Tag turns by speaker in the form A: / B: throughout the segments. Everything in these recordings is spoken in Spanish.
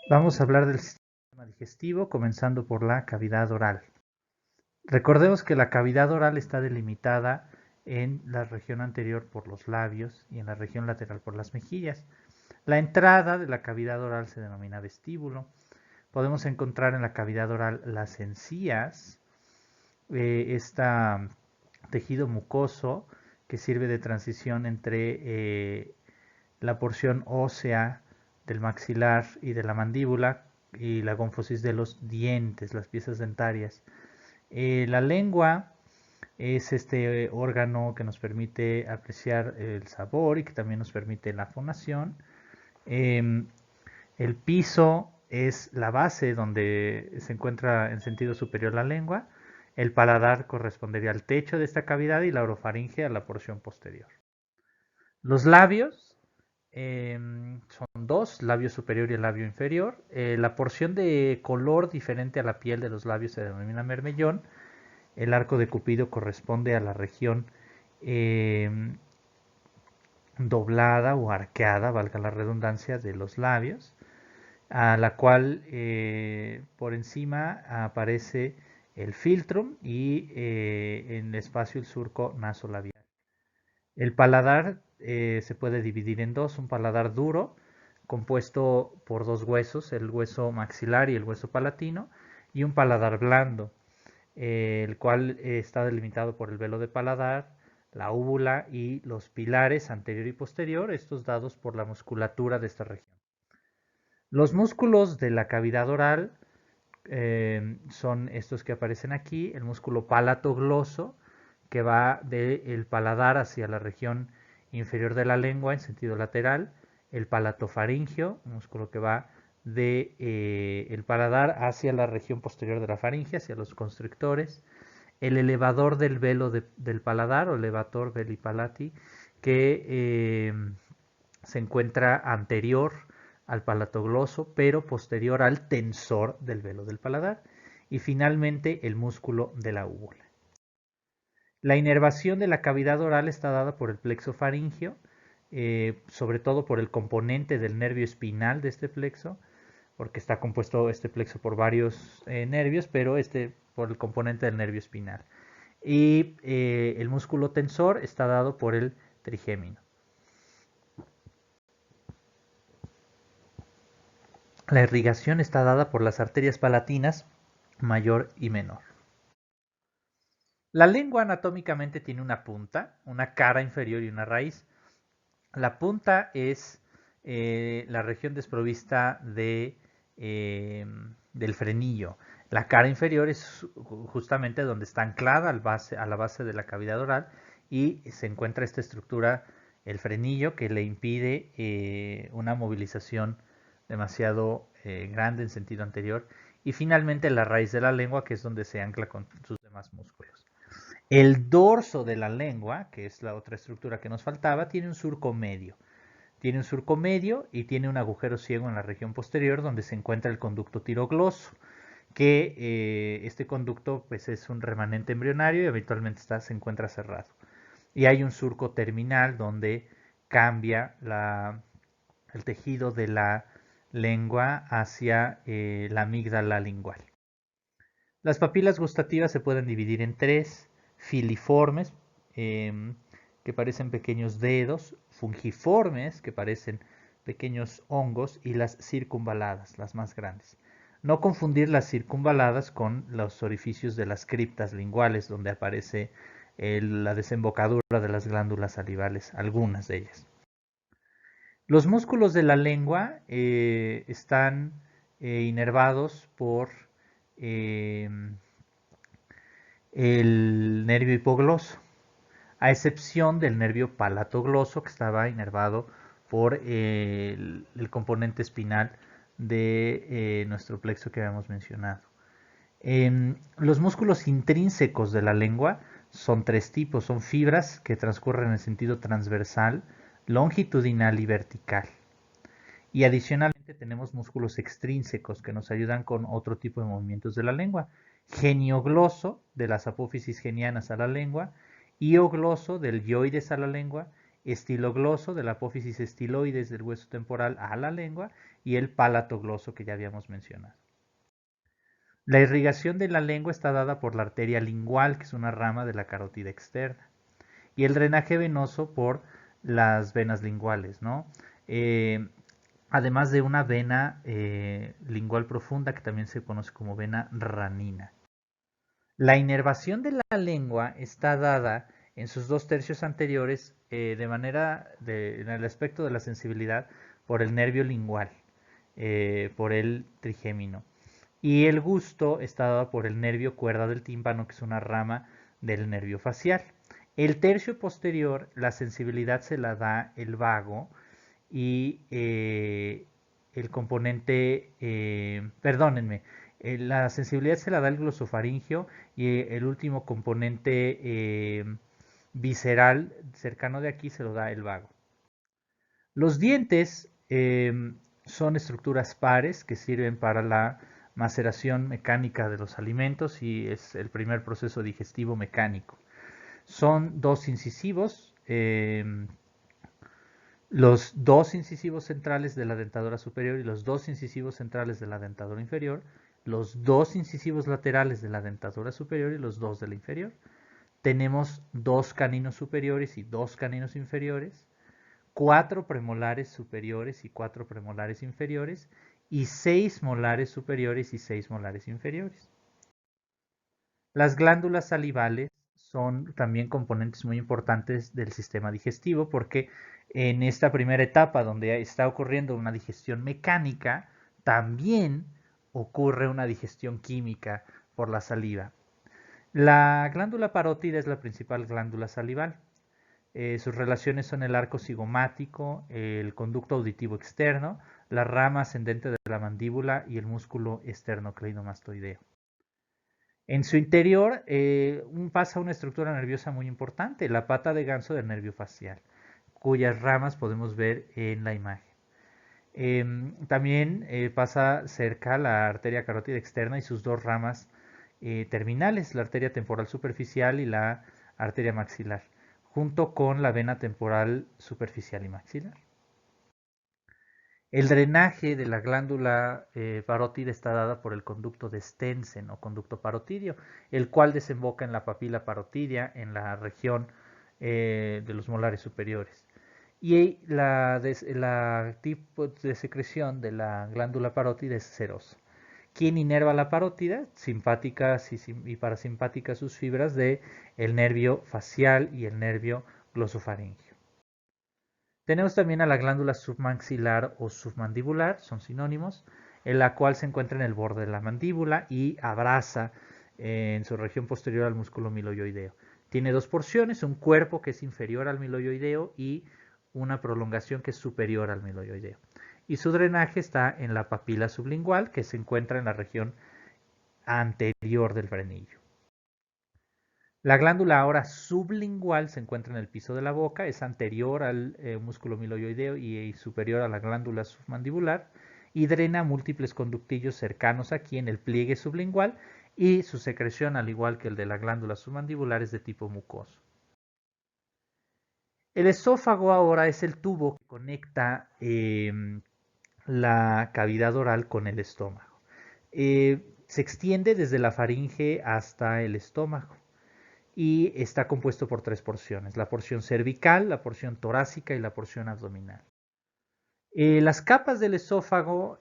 A: Vamos a hablar del sistema digestivo, comenzando por la cavidad oral. Recordemos que la cavidad oral está delimitada en la región anterior por los labios y en la región lateral por las mejillas. La entrada de la cavidad oral se denomina vestíbulo. Podemos encontrar en la cavidad oral las encías, este tejido mucoso que sirve de transición entre la porción ósea del maxilar y de la mandíbula y la gonfosis de los dientes, las piezas dentarias. La lengua es este órgano que nos permite apreciar el sabor y que también nos permite la fonación. El piso es la base donde se encuentra en sentido superior la lengua. El paladar correspondería al techo de esta cavidad y la orofaringe a la porción posterior. Los labios son dos, labio superior y el labio inferior. La porción de color diferente a la piel de los labios se denomina mermellón. El arco de Cupido corresponde a la región doblada o arqueada, valga la redundancia, de los labios, a la cual por encima aparece el filtrum y en el espacio el surco nasolabial. El paladar se puede dividir en dos, un paladar duro, compuesto por dos huesos, el hueso maxilar y el hueso palatino, y un paladar blando, el cual está delimitado por el velo de paladar, la úvula y los pilares anterior y posterior, estos dados por la musculatura de esta región. Los músculos de la cavidad oral son estos que aparecen aquí, el músculo palatogloso, que va del paladar hacia la región inferior de la lengua en sentido lateral, el palatofaringio, un músculo que va de el paladar hacia la región posterior de la faringe, hacia los constrictores, el elevador del velo del paladar o elevator veli palati, que se encuentra anterior al palatogloso, pero posterior al tensor del velo del paladar, y finalmente el músculo de la úvula. La inervación de la cavidad oral está dada por el plexo faríngeo, sobre todo por el componente del nervio espinal de este plexo, porque está compuesto este plexo por varios nervios, pero este por el componente del nervio espinal. Y el músculo tensor está dado por el trigémino. La irrigación está dada por las arterias palatinas mayor y menor. La lengua anatómicamente tiene una punta, una cara inferior y una raíz. La punta es la región desprovista del frenillo. La cara inferior es justamente donde está anclada a la base de la cavidad oral y se encuentra esta estructura, el frenillo, que le impide una movilización demasiado grande en sentido anterior. Y finalmente la raíz de la lengua, que es donde se ancla con sus demás músculos. El dorso de la lengua, que es la otra estructura que nos faltaba, tiene un surco medio. Tiene un surco medio y tiene un agujero ciego en la región posterior donde se encuentra el conducto tirogloso, que este conducto pues, es un remanente embrionario y habitualmente se encuentra cerrado. Y hay un surco terminal donde cambia el tejido de la lengua hacia la amígdala lingual. Las papilas gustativas se pueden dividir en tres: filiformes, que parecen pequeños dedos; fungiformes, que parecen pequeños hongos; y las circunvaladas, las más grandes. No confundir las circunvaladas con los orificios de las criptas linguales, donde aparece la desembocadura de las glándulas salivales, algunas de ellas. Los músculos de la lengua están inervados por el nervio hipogloso, a excepción del nervio palatogloso, que estaba inervado por el componente espinal de nuestro plexo que habíamos mencionado. Los músculos intrínsecos de la lengua son tres tipos: son fibras que transcurren en sentido transversal, longitudinal y vertical. Y adicionalmente tenemos músculos extrínsecos que nos ayudan con otro tipo de movimientos de la lengua: geniogloso, de las apófisis genianas a la lengua; hiogloso, del hioides a la lengua; estilogloso de la apófisis estiloides del hueso temporal a la lengua y el palatogloso que ya habíamos mencionado. La irrigación de la lengua está dada por la arteria lingual, que es una rama de la carótida externa, y el drenaje venoso por las venas linguales, ¿no? Además de una vena lingual profunda que también se conoce como vena ranina. La inervación de la lengua está dada en sus 2/3 anteriores en el aspecto de la sensibilidad por el nervio lingual, por el trigémino. Y el gusto está dado por el nervio cuerda del tímpano, que es una rama del nervio facial. El tercio posterior, la sensibilidad se la da el vago y el componente, perdónenme, la sensibilidad se la da el glosofaringio y el último componente visceral cercano de aquí se lo da el vago. Los dientes son estructuras pares que sirven para la maceración mecánica de los alimentos y es el primer proceso digestivo mecánico. Son dos incisivos, los dos incisivos centrales de la dentadura superior y los dos incisivos centrales de la dentadura inferior, los dos incisivos laterales de la dentadura superior y los dos de la inferior. Tenemos dos caninos superiores y dos caninos inferiores, 4 premolares superiores y 4 premolares inferiores y 6 molares superiores y 6 molares inferiores. Las glándulas salivales son también componentes muy importantes del sistema digestivo porque en esta primera etapa donde está ocurriendo una digestión mecánica, también ocurre una digestión química por la saliva. La glándula parótida es la principal glándula salival. Sus relaciones son el arco cigomático, el conducto auditivo externo, la rama ascendente de la mandíbula y el músculo esternocleidomastoideo. En su interior pasa una estructura nerviosa muy importante, la pata de ganso del nervio facial, cuyas ramas podemos ver en la imagen. También pasa cerca la arteria carótida externa y sus dos ramas terminales, la arteria temporal superficial y la arteria maxilar, junto con la vena temporal superficial y maxilar. El drenaje de la glándula parótida está dada por el conducto de Stensen o conducto parotidio, el cual desemboca en la papila parotidia en la región de los molares superiores. Y la tipo de secreción de la glándula parótida es serosa. ¿Quién inerva la parótida? Simpáticas y parasimpáticas sus fibras del nervio facial y el nervio glosofaringio. Tenemos también a la glándula submaxilar o submandibular, son sinónimos, en la cual se encuentra en el borde de la mandíbula y abraza en su región posterior al músculo miloioideo. Tiene dos porciones, un cuerpo que es inferior al miloioideo y una prolongación que es superior al miloioideo. Y su drenaje está en la papila sublingual, que se encuentra en la región anterior del frenillo. La glándula ahora sublingual se encuentra en el piso de la boca, es anterior al músculo miloioideo y superior a la glándula submandibular y drena múltiples conductillos cercanos aquí en el pliegue sublingual y su secreción, al igual que el de la glándula submandibular, es de tipo mucoso. El esófago ahora es el tubo que conecta la cavidad oral con el estómago. Se extiende desde la faringe hasta el estómago y está compuesto por tres porciones, la porción cervical, la porción torácica y la porción abdominal. Las capas del esófago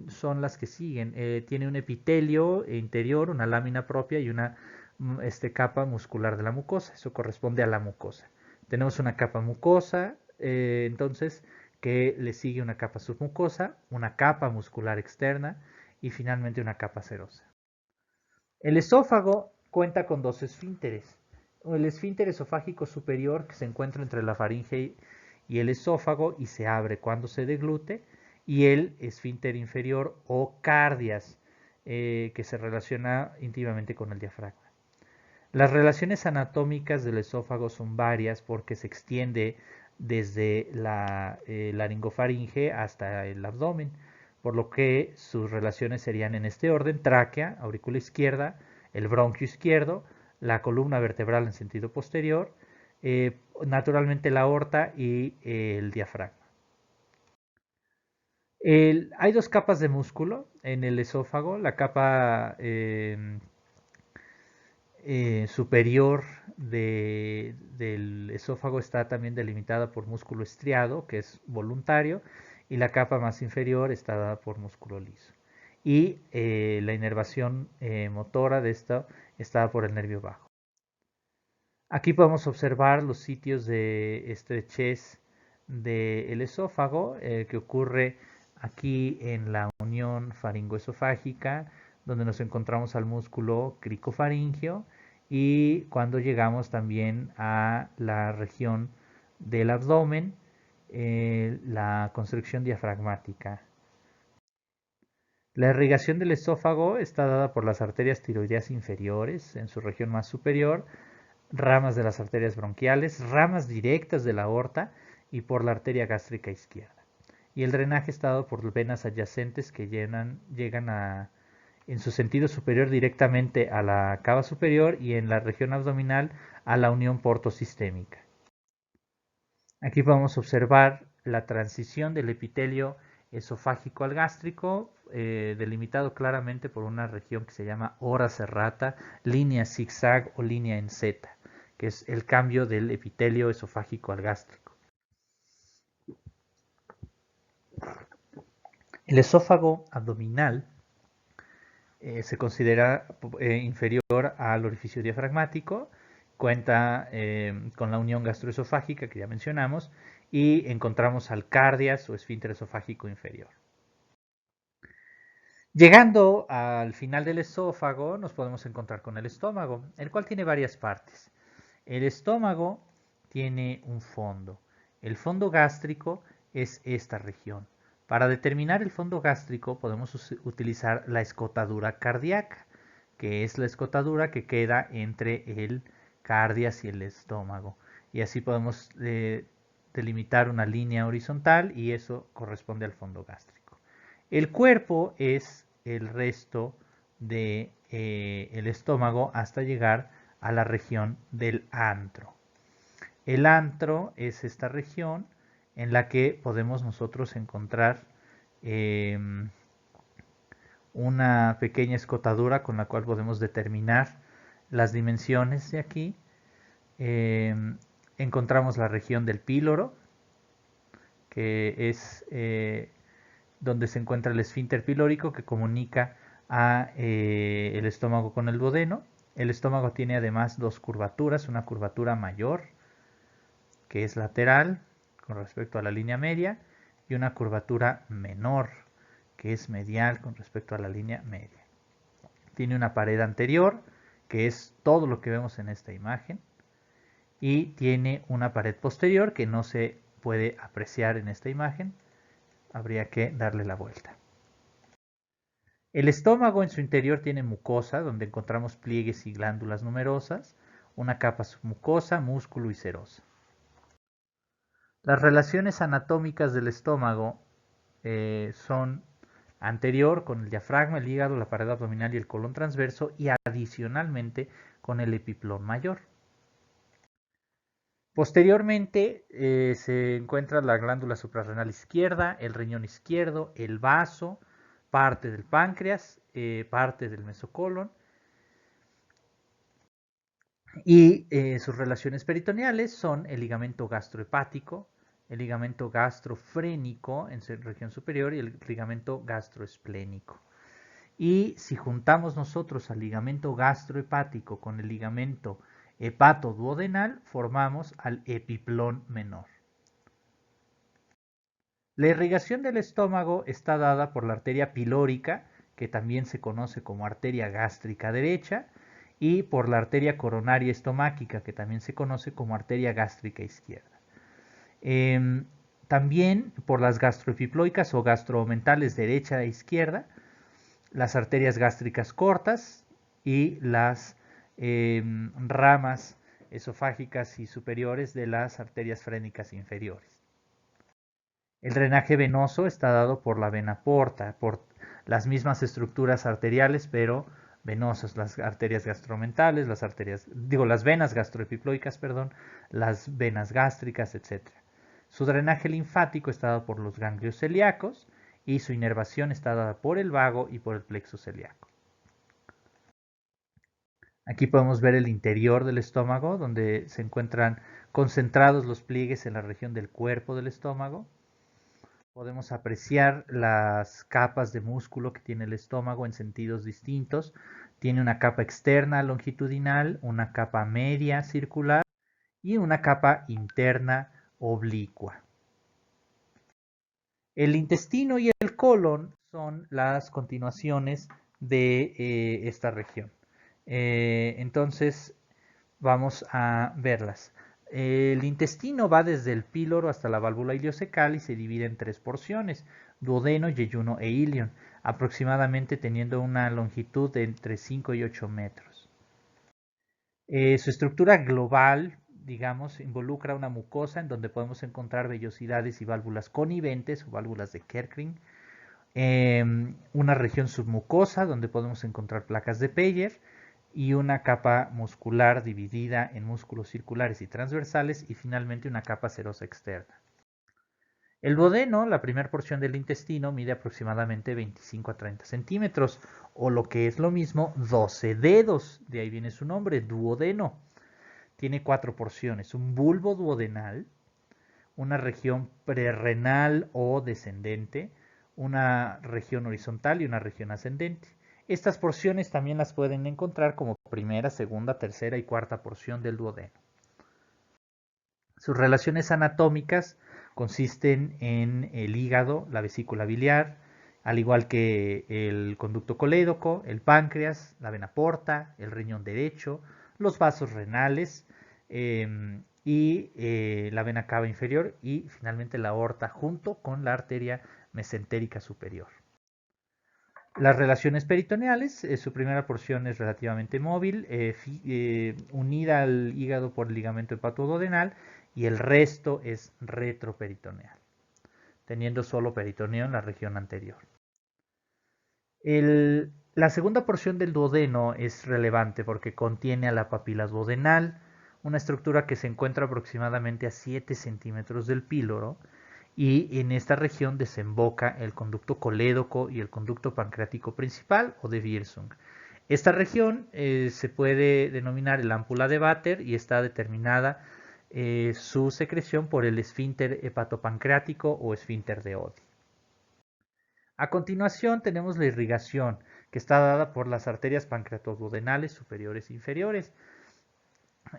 A: son las que siguen. Tiene un epitelio interior, una lámina propia y una capa muscular de la mucosa. Eso corresponde a la mucosa. Tenemos una capa mucosa, entonces, que le sigue una capa submucosa, una capa muscular externa y finalmente una capa serosa. El esófago cuenta con dos esfínteres. El esfínter esofágico superior, que se encuentra entre la faringe y el esófago y se abre cuando se deglute, y el esfínter inferior o cardias, que se relaciona íntimamente con el diafragma. Las relaciones anatómicas del esófago son varias porque se extiende desde la laringofaringe hasta el abdomen, por lo que sus relaciones serían en este orden: tráquea, aurícula izquierda, el bronquio izquierdo, la columna vertebral en sentido posterior, naturalmente la aorta y el diafragma. Hay dos capas de músculo en el esófago, la capa superior del esófago está también delimitada por músculo estriado, que es voluntario, y la capa más inferior está dada por músculo liso. Y la inervación motora de esta está dada por el nervio vago. Aquí podemos observar los sitios de estrechez del esófago que ocurre aquí en la unión faringoesofágica, donde nos encontramos al músculo cricofaringeo, y cuando llegamos también a la región del abdomen, la constricción diafragmática. La irrigación del esófago está dada por las arterias tiroideas inferiores en su región más superior, ramas de las arterias bronquiales, ramas directas de la aorta y por la arteria gástrica izquierda. Y el drenaje está dado por venas adyacentes que llegan en su sentido superior directamente a la cava superior y en la región abdominal a la unión portosistémica. Aquí podemos observar la transición del epitelio esofágico al gástrico, delimitado claramente por una región que se llama ora serrata, línea zigzag o línea en Z, que es el cambio del epitelio esofágico al gástrico. El esófago abdominal se considera inferior al orificio diafragmático, cuenta con la unión gastroesofágica que ya mencionamos y encontramos al cardias o esfínter esofágico inferior. Llegando al final del esófago nos podemos encontrar con el estómago, el cual tiene varias partes. El estómago tiene un fondo. El fondo gástrico es esta región. Para determinar el fondo gástrico podemos utilizar la escotadura cardíaca, que es la escotadura que queda entre el cardias y el estómago. Y así podemos delimitar una línea horizontal y eso corresponde al fondo gástrico. El cuerpo es el resto del estómago hasta llegar a la región del antro. El antro es esta región en la que podemos nosotros encontrar una pequeña escotadura con la cual podemos determinar las dimensiones de aquí. Encontramos la región del píloro, que es donde se encuentra el esfínter pilórico que comunica el estómago con el duodeno. El estómago tiene además dos curvaturas, una curvatura mayor, que es lateral con respecto a la línea media, y una curvatura menor, que es medial con respecto a la línea media. Tiene una pared anterior, que es todo lo que vemos en esta imagen, y tiene una pared posterior que no se puede apreciar en esta imagen. Habría que darle la vuelta. El estómago en su interior tiene mucosa, donde encontramos pliegues y glándulas numerosas, una capa submucosa, músculo y serosa. Las relaciones anatómicas del estómago son anterior con el diafragma, el hígado, la pared abdominal y el colon transverso, y adicionalmente con el epiplón mayor. Posteriormente se encuentra la glándula suprarrenal izquierda, el riñón izquierdo, el vaso, parte del páncreas, parte del mesocolon, y sus relaciones peritoneales son el ligamento gastrohepático, el ligamento gastrofrénico en su región superior y el ligamento gastroesplénico. Y si juntamos nosotros al ligamento gastrohepático con el ligamento hepatoduodenal, formamos al epiplón menor. La irrigación del estómago está dada por la arteria pilórica, que también se conoce como arteria gástrica derecha, y por la arteria coronaria estomáquica, que también se conoce como arteria gástrica izquierda. También por las gastroepiploicas o gastromentales derecha e izquierda, las arterias gástricas cortas y las ramas esofágicas y superiores de las arterias frénicas inferiores. El drenaje venoso está dado por la vena porta, por las mismas estructuras arteriales, pero venosas, las arterias gastromentales, las venas gastroepiploicas, perdón, las venas gástricas, etc. Su drenaje linfático está dado por los ganglios celíacos y su inervación está dada por el vago y por el plexo celíaco. Aquí podemos ver el interior del estómago, donde se encuentran concentrados los pliegues en la región del cuerpo del estómago. Podemos apreciar las capas de músculo que tiene el estómago en sentidos distintos. Tiene una capa externa longitudinal, una capa media circular y una capa interna oblicua. El intestino y el colon son las continuaciones de esta región. Entonces, vamos a verlas. El intestino va desde el píloro hasta la válvula ileocecal y se divide en 3 porciones, duodeno, yeyuno e ilion, aproximadamente teniendo una longitud de entre 5 y 8 metros. Su estructura global, digamos, involucra una mucosa en donde podemos encontrar vellosidades y válvulas coniventes o válvulas de Kerkring, una región submucosa donde podemos encontrar placas de Peyer y una capa muscular dividida en músculos circulares y transversales y finalmente una capa serosa externa. El duodeno, la primera porción del intestino, mide aproximadamente 25 a 30 centímetros o lo que es lo mismo 12 dedos, de ahí viene su nombre, duodeno. Tiene 4 porciones, un bulbo duodenal, una región prerrenal o descendente, una región horizontal y una región ascendente. Estas porciones también las pueden encontrar como primera, segunda, tercera y cuarta porción del duodeno. Sus relaciones anatómicas consisten en el hígado, la vesícula biliar, al igual que el conducto colédoco, el páncreas, la vena porta, el riñón derecho, los vasos renales la vena cava inferior y finalmente la aorta junto con la arteria mesentérica superior. Las relaciones peritoneales, su primera porción es relativamente móvil, unida al hígado por el ligamento hepatoduodenal y el resto es retroperitoneal, teniendo solo peritoneo en la región anterior. La segunda porción del duodeno es relevante porque contiene a la papila duodenal, una estructura que se encuentra aproximadamente a 7 centímetros del píloro, y en esta región desemboca el conducto colédoco y el conducto pancreático principal o de Wirsung. Esta región se puede denominar el ámpula de Vater y está determinada su secreción por el esfínter hepatopancreático o esfínter de Oddi. A continuación tenemos la irrigación, que está dada por las arterias pancreatoduodenales superiores e inferiores.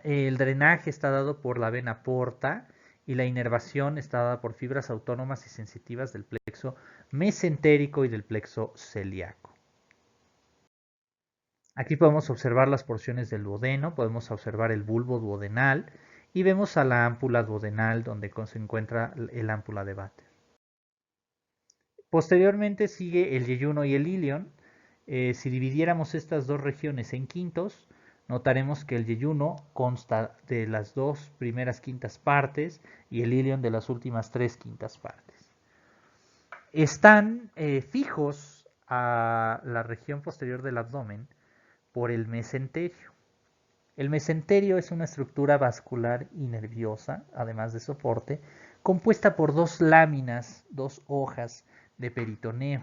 A: El drenaje está dado por la vena porta y la inervación está dada por fibras autónomas y sensitivas del plexo mesentérico y del plexo celíaco. Aquí podemos observar las porciones del duodeno, podemos observar el bulbo duodenal y vemos a la ámpula duodenal donde se encuentra el ámpula de Vater. Posteriormente sigue el yeyuno y el ilion. Si dividiéramos estas dos regiones en quintos, notaremos que el yeyuno consta de las dos primeras quintas partes y el ilion de las últimas 3 quintas partes. Están fijos a la región posterior del abdomen por el mesenterio. El mesenterio es una estructura vascular y nerviosa, además de soporte, compuesta por 2 láminas, 2 hojas de peritoneo,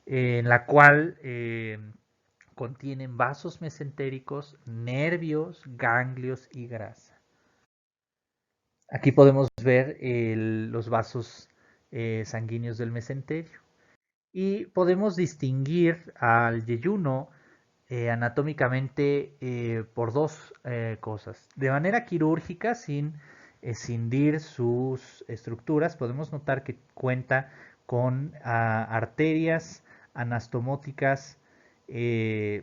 A: en la cual contienen vasos mesentéricos, nervios, ganglios y grasa. Aquí podemos ver los vasos sanguíneos del mesenterio. Y podemos distinguir al yeyuno anatómicamente por 2 cosas. De manera quirúrgica, sin escindir sus estructuras, podemos notar que cuenta con arterias anastomóticas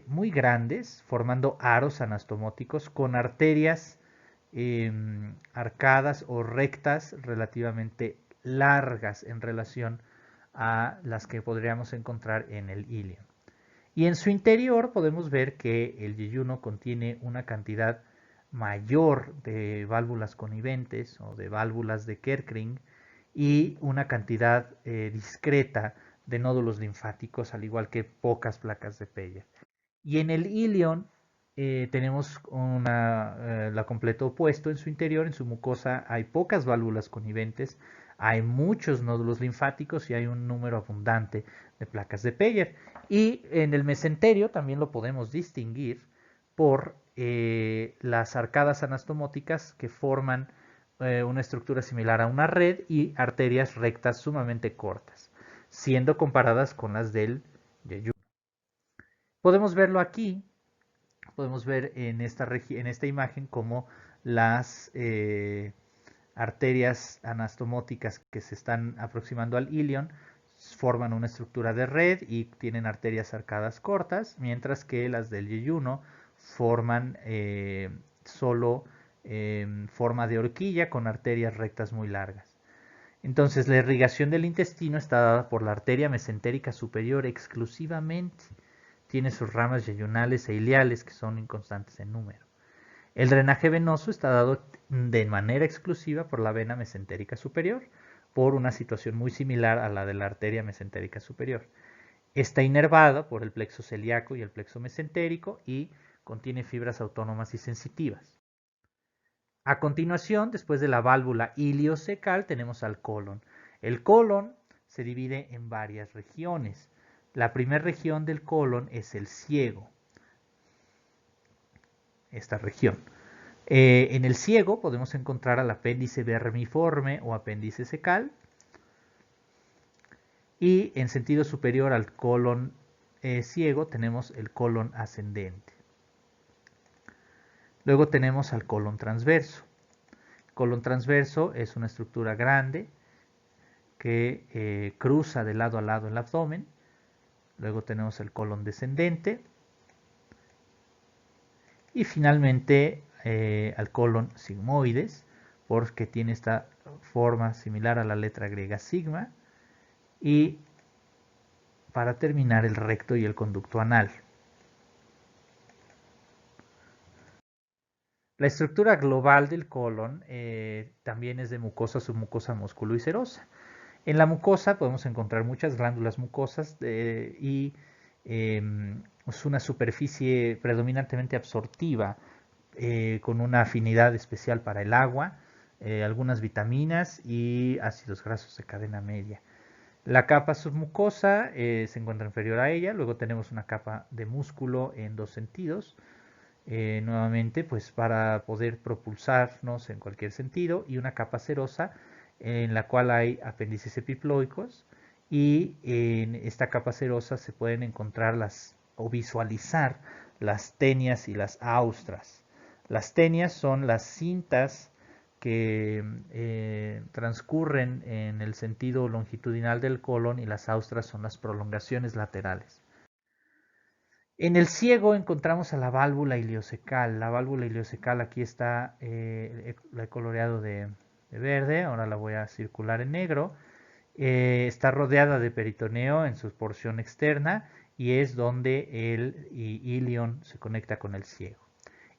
A: muy grandes, formando aros anastomóticos con arterias arcadas o rectas relativamente largas en relación a las que podríamos encontrar en el ilion. Y en su interior podemos ver que el yeyuno contiene una cantidad mayor de válvulas coniventes o de válvulas de Kerkring y una cantidad discreta de nódulos linfáticos, al igual que pocas placas de Peyer. Y en el ilion tenemos la completo opuesto en su interior. En su mucosa hay pocas válvulas coniventes, hay muchos nódulos linfáticos y hay un número abundante de placas de Peyer. Y en el mesenterio también lo podemos distinguir por las arcadas anastomóticas que forman una estructura similar a una red y arterias rectas sumamente cortas, siendo comparadas con las del yeyuno. Podemos verlo aquí, podemos ver en esta imagen cómo las arterias anastomóticas que se están aproximando al ilion forman una estructura de red y tienen arterias arcadas cortas, mientras que las del yeyuno forman solo forma de horquilla con arterias rectas muy largas. Entonces, la irrigación del intestino está dada por la arteria mesentérica superior exclusivamente. Tiene sus ramas yeyunales e ileales que son inconstantes en número. El drenaje venoso está dado de manera exclusiva por la vena mesentérica superior, por una situación muy similar a la de la arteria mesentérica superior. Está inervado por el plexo celíaco y el plexo mesentérico y contiene fibras autónomas y sensitivas. A continuación, después de la válvula iliocecal, tenemos al colon. El colon se divide en varias regiones. La primera región del colon es el ciego. Esta región. En el ciego podemos encontrar al apéndice vermiforme o apéndice cecal. Y en sentido superior al colon ciego tenemos el colon ascendente. Luego tenemos al colon transverso. El colon transverso es una estructura grande que cruza de lado a lado el abdomen. Luego tenemos el colon descendente. Y finalmente al colon sigmoides, porque tiene esta forma similar a la letra griega sigma. Y para terminar, el recto y el conducto anal. La estructura global del colon también es de mucosa, submucosa, músculo y serosa. En la mucosa podemos encontrar muchas glándulas mucosas y es una superficie predominantemente absortiva con una afinidad especial para el agua, algunas vitaminas y ácidos grasos de cadena media. La capa submucosa se encuentra inferior a ella, luego tenemos una capa de músculo en dos sentidos, nuevamente pues para poder propulsarnos en cualquier sentido, y una capa serosa en la cual hay apéndices epiploicos, y en esta capa serosa se pueden encontrar o visualizar las tenias y las austras. Las tenias son las cintas que transcurren en el sentido longitudinal del colon, y las austras son las prolongaciones laterales. En el ciego encontramos a la válvula iliocecal. La válvula iliocecal aquí está, la he coloreado de verde, ahora la voy a circular en negro. Está rodeada de peritoneo en su porción externa y es donde el ilion se conecta con el ciego.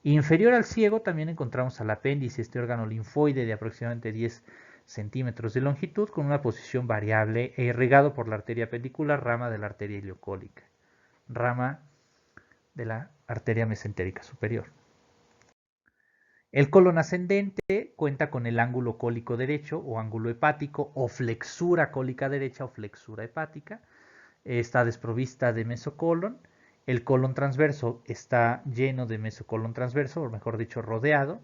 A: Inferior al ciego también encontramos al apéndice, este órgano linfoide de aproximadamente 10 centímetros de longitud con una posición variable e irrigado por la arteria pendicular, rama de la arteria iliocólica, rama de la arteria mesentérica superior. El colon ascendente cuenta con el ángulo cólico derecho o ángulo hepático o flexura cólica derecha o flexura hepática. Está desprovista de mesocolon. El colon transverso está lleno de mesocolon transverso, o mejor dicho, rodeado.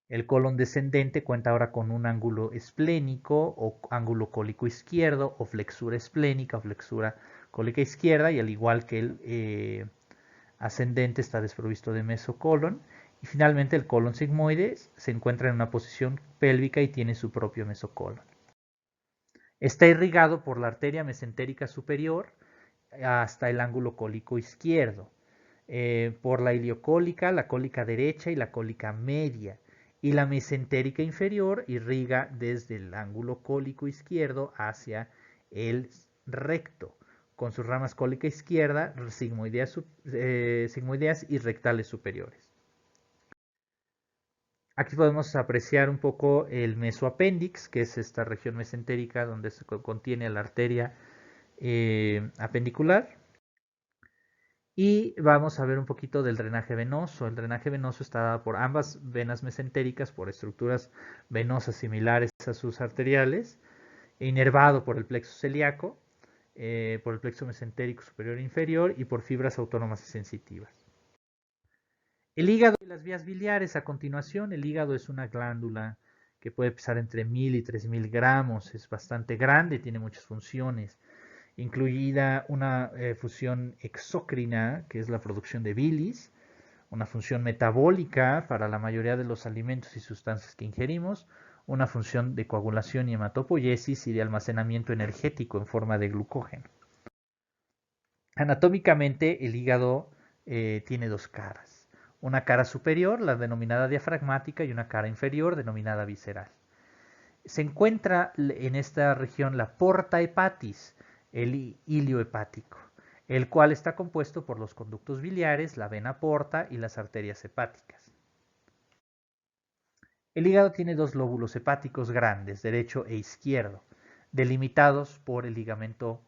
A: El colon descendente cuenta ahora con un ángulo esplénico o ángulo cólico izquierdo o flexura esplénica o flexura cólica izquierda, y al igual que el ascendente está desprovisto de mesocolon. Y finalmente el colon sigmoides se encuentra en una posición pélvica y tiene su propio mesocolon. Está irrigado por la arteria mesentérica superior hasta el ángulo cólico izquierdo, por la iliocólica, la cólica derecha y la cólica media. Y la mesentérica inferior irriga desde el ángulo cólico izquierdo hacia el recto, con sus ramas cólica izquierda, sigmoideas y rectales superiores. Aquí podemos apreciar un poco el mesoapéndice, que es esta región mesentérica donde se contiene la arteria apendicular. Y vamos a ver un poquito del drenaje venoso. El drenaje venoso está dado por ambas venas mesentéricas, por estructuras venosas similares a sus arteriales, inervado por el plexo celíaco, por el plexo mesentérico superior e inferior y por fibras autónomas y sensitivas. El hígado y las vías biliares. A continuación, el hígado es una glándula que puede pesar entre 1000 y 3000 gramos, es bastante grande, tiene muchas funciones, incluida una función exócrina, que es la producción de bilis, una función metabólica para la mayoría de los alimentos y sustancias que ingerimos, una función de coagulación y hematopoiesis y de almacenamiento energético en forma de glucógeno. Anatómicamente, el hígado tiene dos caras. Una cara superior, la denominada diafragmática, y una cara inferior, denominada visceral. Se encuentra en esta región la porta hepatis, el hilio hepático, el cual está compuesto por los conductos biliares, la vena porta y las arterias hepáticas. El hígado tiene dos lóbulos hepáticos grandes, derecho e izquierdo, delimitados por el ligamento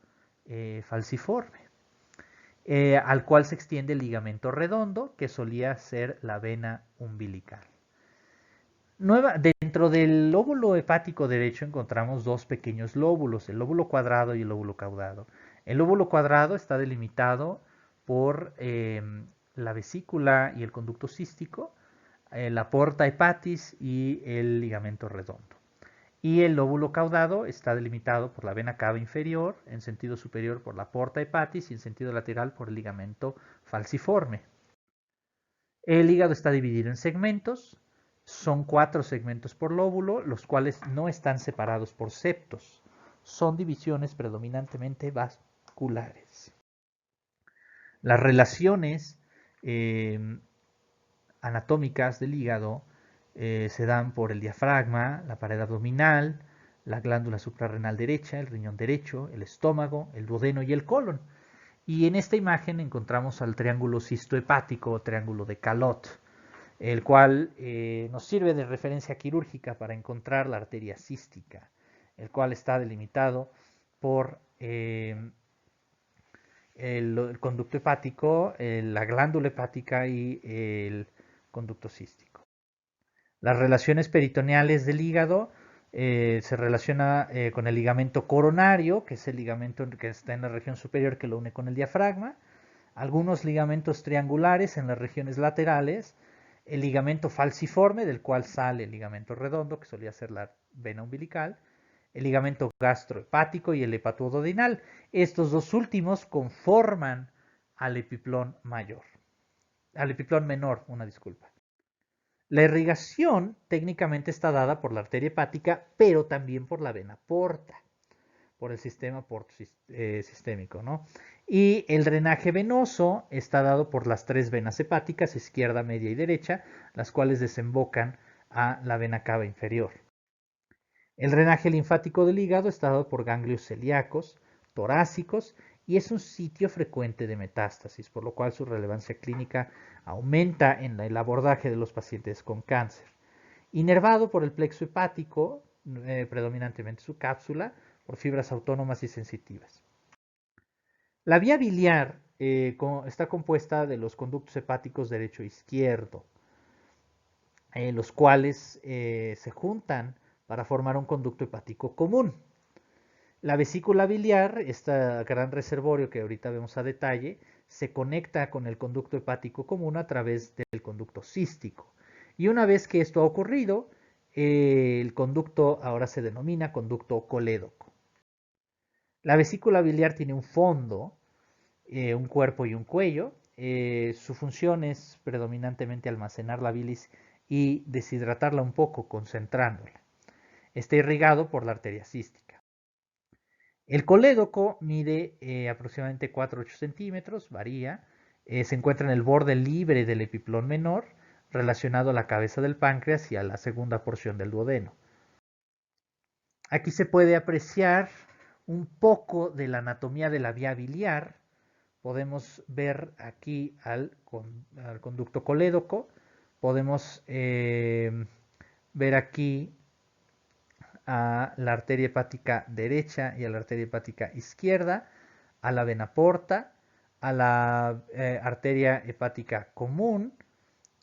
A: falciforme, al cual se extiende el ligamento redondo, que solía ser la vena umbilical. Dentro del lóbulo hepático derecho encontramos dos pequeños lóbulos, el lóbulo cuadrado y el lóbulo caudado. El lóbulo cuadrado está delimitado por la vesícula y el conducto cístico, la porta hepatis y el ligamento redondo. Y el lóbulo caudado está delimitado por la vena cava inferior, en sentido superior por la porta hepatis y en sentido lateral por el ligamento falciforme. El hígado está dividido en segmentos. Son 4 segmentos por lóbulo, los cuales no están separados por septos. Son divisiones predominantemente vasculares. Las relaciones anatómicas del hígado se dan por el diafragma, la pared abdominal, la glándula suprarrenal derecha, el riñón derecho, el estómago, el duodeno y el colon. Y en esta imagen encontramos al triángulo cistohepático o triángulo de Calot, el cual nos sirve de referencia quirúrgica para encontrar la arteria cística, el cual está delimitado por el conducto hepático, la glándula hepática y el conducto cístico. Las relaciones peritoneales del hígado se relaciona con el ligamento coronario, que es el ligamento que está en la región superior que lo une con el diafragma, algunos ligamentos triangulares en las regiones laterales, el ligamento falciforme, del cual sale el ligamento redondo, que solía ser la vena umbilical, el ligamento gastrohepático y el hepatoduodenal. Estos dos últimos conforman al epiplón mayor. Al epiplón menor, una disculpa. La irrigación técnicamente está dada por la arteria hepática, pero también por la vena porta, por el sistema portosistémico, ¿no? Y el drenaje venoso está dado por las 3 venas hepáticas, izquierda, media y derecha, las cuales desembocan a la vena cava inferior. El drenaje linfático del hígado está dado por ganglios celíacos, torácicos, y es un sitio frecuente de metástasis, por lo cual su relevancia clínica aumenta en el abordaje de los pacientes con cáncer. Inervado por el plexo hepático, predominantemente su cápsula, por fibras autónomas y sensitivas. La vía biliar está compuesta de los conductos hepáticos derecho e izquierdo, los cuales se juntan para formar un conducto hepático común. La vesícula biliar, este gran reservorio que ahorita vemos a detalle, se conecta con el conducto hepático común a través del conducto cístico. Y una vez que esto ha ocurrido, el conducto ahora se denomina conducto colédoco. La vesícula biliar tiene un fondo, un cuerpo y un cuello. Su función es predominantemente almacenar la bilis y deshidratarla un poco, concentrándola. Está irrigado por la arteria cística. El colédoco mide aproximadamente 4-8 centímetros, varía. Se encuentra en el borde libre del epiplón menor, relacionado a la cabeza del páncreas y a la segunda porción del duodeno. Aquí se puede apreciar un poco de la anatomía de la vía biliar. Podemos ver aquí al conducto colédoco. Podemos ver aquí a la arteria hepática derecha y a la arteria hepática izquierda, a la vena porta, a la arteria hepática común.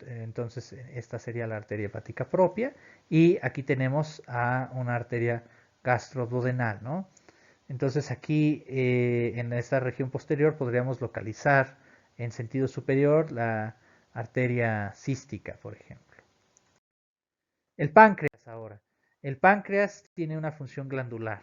A: Entonces esta sería la arteria hepática propia, y aquí tenemos a una arteria gastroduodenal, ¿no? Entonces aquí en esta región posterior podríamos localizar en sentido superior la arteria cística, por ejemplo. El páncreas ahora. El páncreas tiene una función glandular,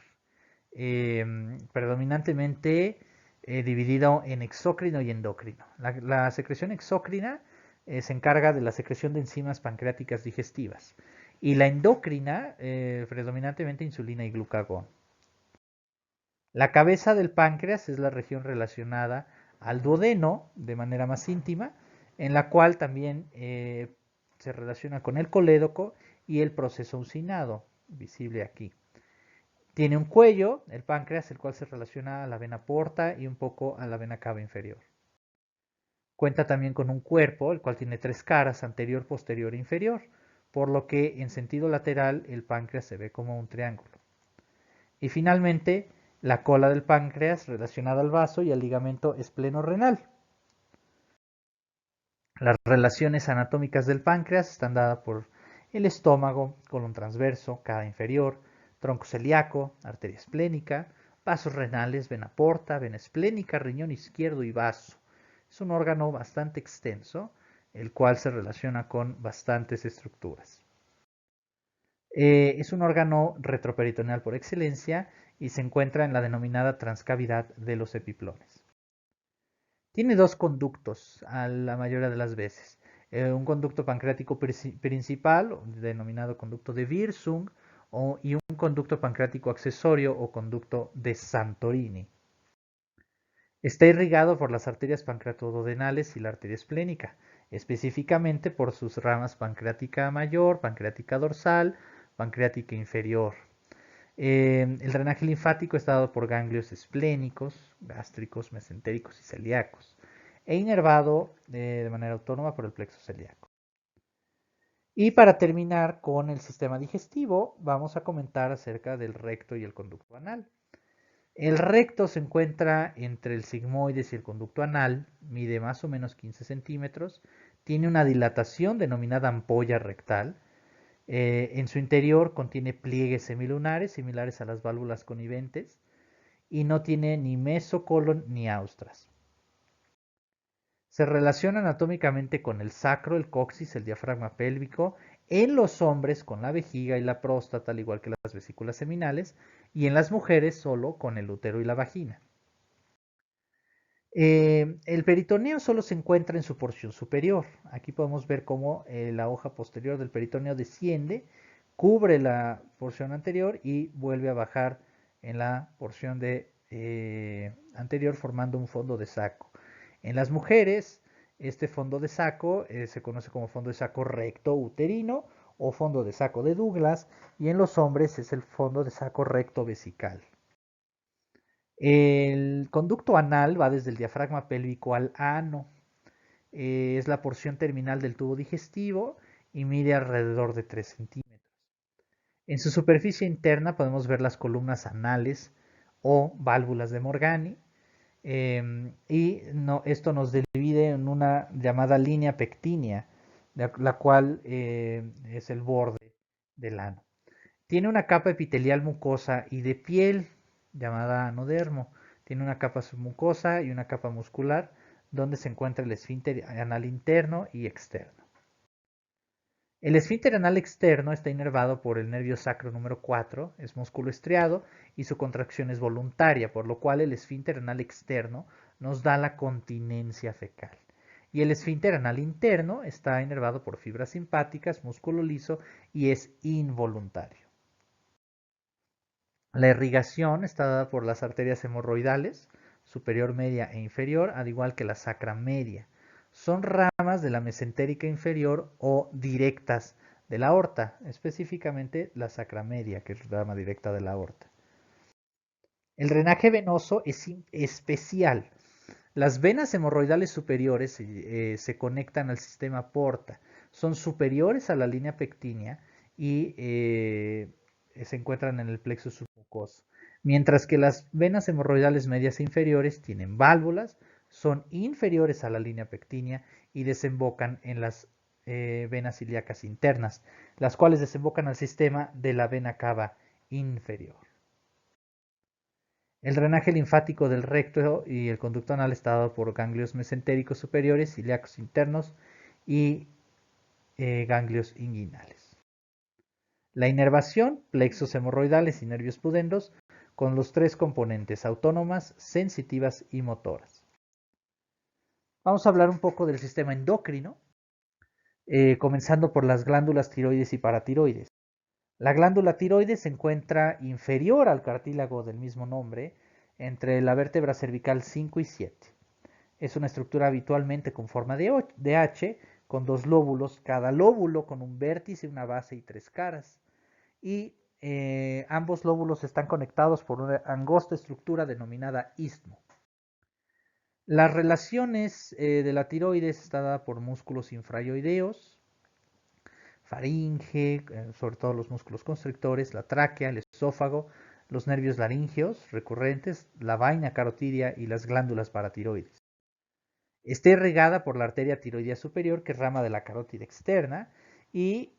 A: predominantemente dividido en exócrino y endocrino. La secreción exócrina se encarga de la secreción de enzimas pancreáticas digestivas, y la endocrina predominantemente insulina y glucagón. La cabeza del páncreas es la región relacionada al duodeno de manera más íntima, en la cual también se relaciona con el colédoco y el proceso uncinado, visible aquí. Tiene un cuello, el páncreas, el cual se relaciona a la vena porta y un poco a la vena cava inferior. Cuenta también con un cuerpo, el cual tiene 3 caras, anterior, posterior e inferior, por lo que en sentido lateral el páncreas se ve como un triángulo. Y finalmente, la cola del páncreas relacionada al vaso y al ligamento espleno-renal. Las relaciones anatómicas del páncreas están dadas por el estómago, colon transverso, cava inferior, tronco celíaco, arteria esplénica, vasos renales, vena porta, vena esplénica, riñón izquierdo y vaso. Es un órgano bastante extenso, el cual se relaciona con bastantes estructuras. Es un órgano retroperitoneal por excelencia y se encuentra en la denominada transcavidad de los epiplones. Tiene 2 conductos a la mayoría de las veces. Un conducto pancreático principal, denominado conducto de Wirsung, y un conducto pancreático accesorio o conducto de Santorini. Está irrigado por las arterias pancreatoduodenales y la arteria esplénica, específicamente por sus ramas pancreática mayor, pancreática dorsal, pancreática inferior. El drenaje linfático está dado por ganglios esplénicos, gástricos, mesentéricos y celíacos, e inervado de manera autónoma por el plexo celíaco. Y para terminar con el sistema digestivo, vamos a comentar acerca del recto y el conducto anal. El recto se encuentra entre el sigmoides y el conducto anal, mide más o menos 15 centímetros, tiene una dilatación denominada ampolla rectal. En su interior contiene pliegues semilunares similares a las válvulas coniventes y no tiene ni mesocolon ni austras. Se relaciona anatómicamente con el sacro, el coxis, el diafragma pélvico, en los hombres con la vejiga y la próstata, al igual que las vesículas seminales, y en las mujeres solo con el útero y la vagina. El peritoneo solo se encuentra en su porción superior. Aquí podemos ver cómo la hoja posterior del peritoneo desciende, cubre la porción anterior y vuelve a bajar en la porción anterior, formando un fondo de saco. En las mujeres, este fondo de saco se conoce como fondo de saco recto uterino o fondo de saco de Douglas, y en los hombres es el fondo de saco recto vesical. El conducto anal va desde el diafragma pélvico al ano. Es la porción terminal del tubo digestivo y mide alrededor de 3 centímetros. En su superficie interna podemos ver las columnas anales o válvulas de Morgani, y esto nos divide en una llamada línea pectínea, la cual es el borde del ano. Tiene una capa epitelial mucosa y de piel llamada anodermo. Tiene una capa submucosa y una capa muscular donde se encuentra el esfínter anal interno y externo. El esfínter anal externo está inervado por el nervio sacro número 4, es músculo estriado y su contracción es voluntaria, por lo cual el esfínter anal externo nos da la continencia fecal. Y el esfínter anal interno está inervado por fibras simpáticas, músculo liso y es involuntario. La irrigación está dada por las arterias hemorroidales, superior, media e inferior, al igual que la sacra media. Son ramas de la mesentérica inferior o directas de la aorta, específicamente la sacra media, que es rama directa de la aorta. El drenaje venoso es especial. Las venas hemorroidales superiores se conectan al sistema porta, son superiores a la línea pectínea y se encuentran en el plexo submucoso, mientras que las venas hemorroidales medias e inferiores tienen válvulas, son inferiores a la línea pectínea y desembocan en las venas ilíacas internas, las cuales desembocan al sistema de la vena cava inferior. El drenaje linfático del recto y el conducto anal está dado por ganglios mesentéricos superiores, ilíacos internos y ganglios inguinales. La inervación, plexos hemorroidales y nervios pudendros, con los tres componentes autónomas, sensitivas y motoras. Vamos a hablar un poco del sistema endocrino, comenzando por las glándulas tiroides y paratiroides. La glándula tiroides se encuentra inferior al cartílago del mismo nombre, entre la vértebra cervical 5 y 7. Es una estructura habitualmente con forma de H, con dos lóbulos, cada lóbulo con un vértice, una base y tres caras. Y ambos lóbulos están conectados por una angosta estructura denominada istmo. Las relaciones de la tiroides está dada por músculos infrayoideos, faringe, sobre todo los músculos constrictores, la tráquea, el esófago, los nervios laríngeos recurrentes, la vaina carotidia y las glándulas paratiroides. Está irrigada por la arteria tiroidea superior, que es rama de la carótida externa, y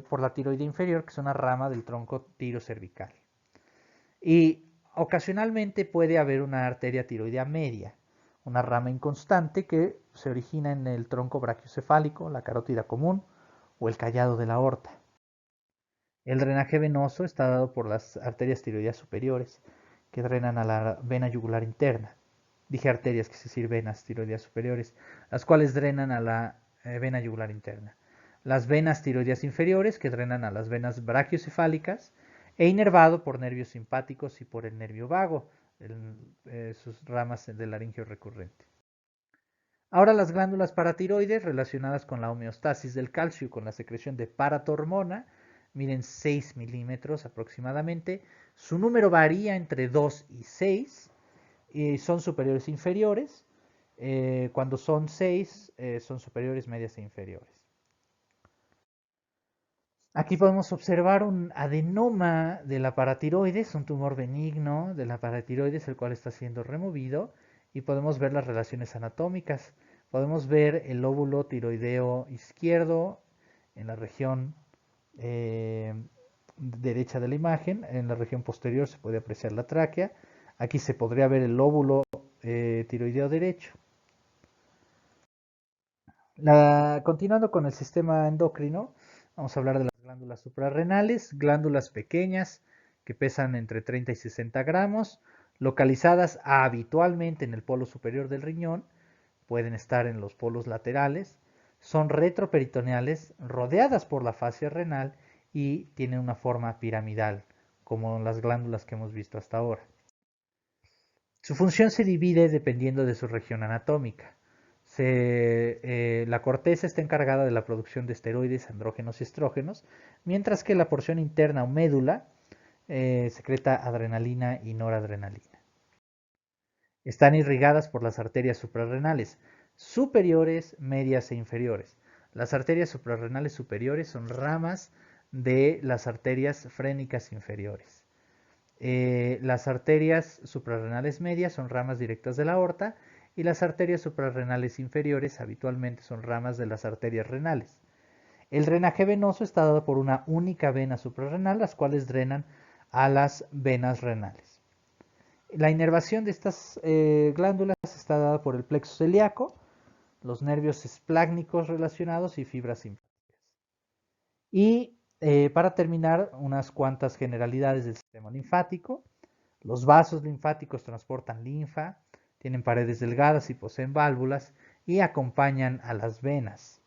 A: por la tiroidea inferior, que es una rama del tronco tirocervical. Y ocasionalmente puede haber una arteria tiroidea media, una rama inconstante que se origina en el tronco brachiocefálico, la carótida común o el callado de la aorta. El drenaje venoso está dado por las arterias tiroideas superiores, que drenan a la vena yugular interna. Dije arterias, que es decir venas tiroideas superiores, las cuales drenan a la vena yugular interna. Las venas tiroideas inferiores, que drenan a las venas brachiocefálicas, e inervado por nervios simpáticos y por el nervio vago, sus ramas del laringio recurrente. Ahora las glándulas paratiroides, relacionadas con la homeostasis del calcio y con la secreción de paratormona, miden 6 milímetros aproximadamente. Su número varía entre 2 y 6 y son superiores e inferiores. Cuando son 6, son superiores, medias e inferiores. Aquí podemos observar un adenoma de la paratiroides, un tumor benigno de la paratiroides, el cual está siendo removido, y podemos ver las relaciones anatómicas. Podemos ver el lóbulo tiroideo izquierdo en la región derecha de la imagen. En la región posterior se puede apreciar la tráquea. Aquí se podría ver el lóbulo tiroideo derecho. Continuando con el sistema endocrino, vamos a hablar de las glándulas suprarrenales, glándulas pequeñas que pesan entre 30 y 60 gramos, localizadas habitualmente en el polo superior del riñón, pueden estar en los polos laterales, son retroperitoneales, rodeadas por la fascia renal y tienen una forma piramidal, como las glándulas que hemos visto hasta ahora. Su función se divide dependiendo de su región anatómica. La corteza está encargada de la producción de esteroides, andrógenos y estrógenos, mientras que la porción interna o médula secreta adrenalina y noradrenalina. Están irrigadas por las arterias suprarrenales superiores, medias e inferiores. Las arterias suprarrenales superiores son ramas de las arterias frénicas inferiores. Las arterias suprarrenales medias son ramas directas de la aorta y las arterias suprarrenales inferiores habitualmente son ramas de las arterias renales. El drenaje venoso está dado por una única vena suprarrenal, las cuales drenan a las venas renales. La inervación de estas glándulas está dada por el plexo celíaco, los nervios esplácnicos relacionados y fibras simpáticas. Y para terminar, unas cuantas generalidades del sistema linfático. Los vasos linfáticos transportan linfa, tienen paredes delgadas y poseen válvulas y acompañan a las venas.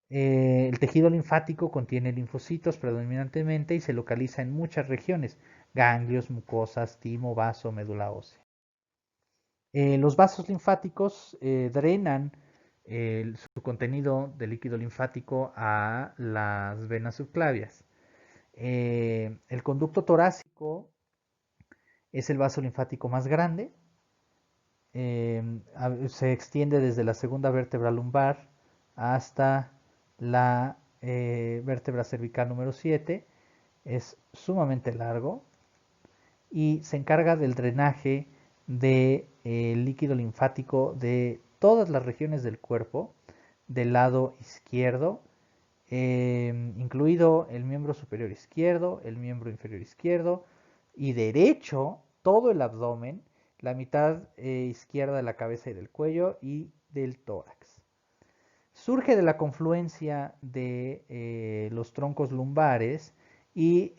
A: El tejido linfático contiene linfocitos predominantemente y se localiza en muchas regiones: ganglios, mucosas, timo, vaso, médula ósea. Los vasos linfáticos drenan su contenido de líquido linfático a las venas subclavias. El conducto torácico es el vaso linfático más grande. Se extiende desde la segunda vértebra lumbar hasta la vértebra cervical número 7. Es sumamente largo y se encarga del drenaje de el líquido linfático de todas las regiones del cuerpo del lado izquierdo, incluido el miembro superior izquierdo, el miembro inferior izquierdo y derecho, todo el abdomen, la mitad izquierda de la cabeza y del cuello y del tórax. Surge de la confluencia de los troncos lumbares y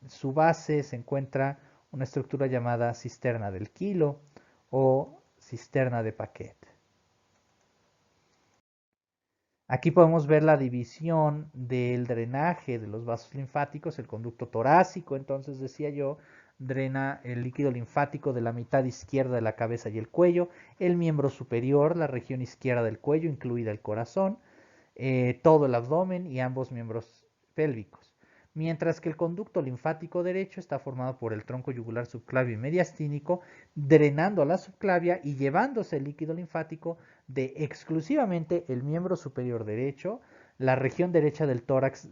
A: su base se encuentra una estructura llamada cisterna del Kilo o cisterna de Paquet. Aquí podemos ver la división del drenaje de los vasos linfáticos. El conducto torácico, entonces decía yo, drena el líquido linfático de la mitad izquierda de la cabeza y el cuello, el miembro superior, la región izquierda del cuello, incluida el corazón, todo el abdomen y ambos miembros pélvicos. Mientras que el conducto linfático derecho está formado por el tronco yugular subclavio y mediastínico, drenando a la subclavia y llevándose el líquido linfático de exclusivamente el miembro superior derecho, la región derecha del tórax,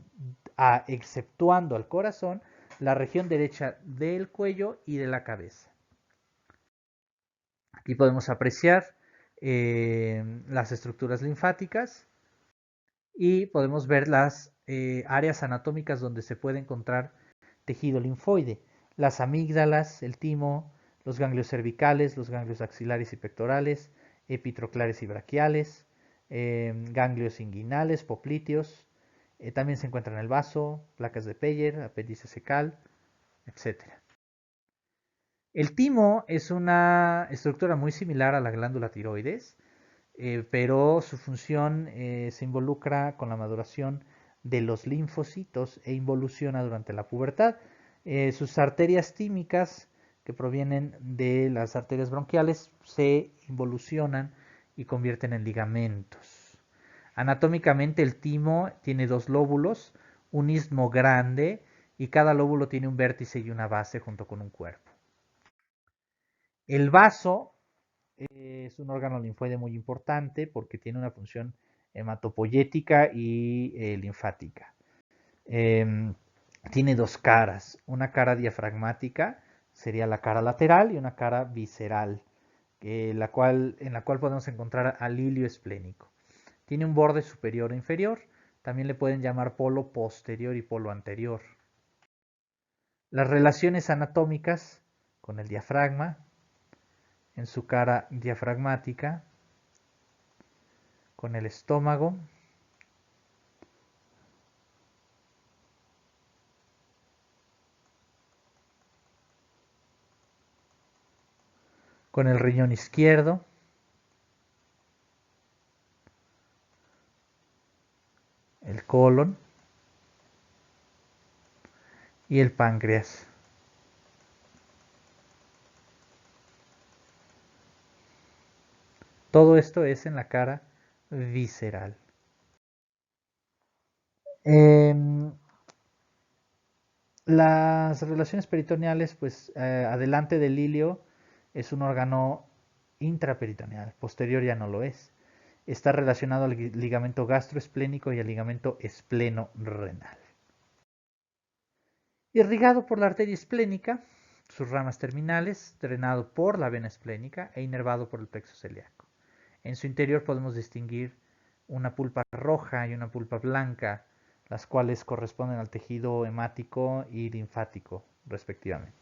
A: exceptuando al corazón, la región derecha del cuello y de la cabeza. Aquí podemos apreciar las estructuras linfáticas y podemos ver las áreas anatómicas donde se puede encontrar tejido linfoide. Las amígdalas, el timo, los ganglios cervicales, los ganglios axilares y pectorales, epitroclares y braquiales, ganglios inguinales, popliteos. También se encuentran en el vaso, placas de Peyer, apéndice cecal, etc. El timo es una estructura muy similar a la glándula tiroides, pero su función se involucra con la maduración de los linfocitos e involuciona durante la pubertad. Sus arterias tímicas, que provienen de las arterias bronquiales, se involucionan y convierten en ligamentos. Anatómicamente el timo tiene dos lóbulos, un istmo grande y cada lóbulo tiene un vértice y una base junto con un cuerpo. El vaso es un órgano linfoide muy importante porque tiene una función hematopoyética y linfática. Tiene dos caras, una cara diafragmática, sería la cara lateral, y una cara visceral, en la cual podemos encontrar al hilio esplénico. Tiene un borde superior e inferior, también le pueden llamar polo posterior y polo anterior. Las relaciones anatómicas con el diafragma, en su cara diafragmática, con el estómago, con el riñón izquierdo, el colon y el páncreas. Todo esto es en la cara visceral. Las relaciones peritoneales, pues adelante del ilio es un órgano intraperitoneal, posterior ya no lo es. Está relacionado al ligamento gastroesplénico y al ligamento espleno-renal. Irrigado por la arteria esplénica, sus ramas terminales, drenado por la vena esplénica e inervado por el plexo celíaco. En su interior podemos distinguir una pulpa roja y una pulpa blanca, las cuales corresponden al tejido hemático y linfático, respectivamente.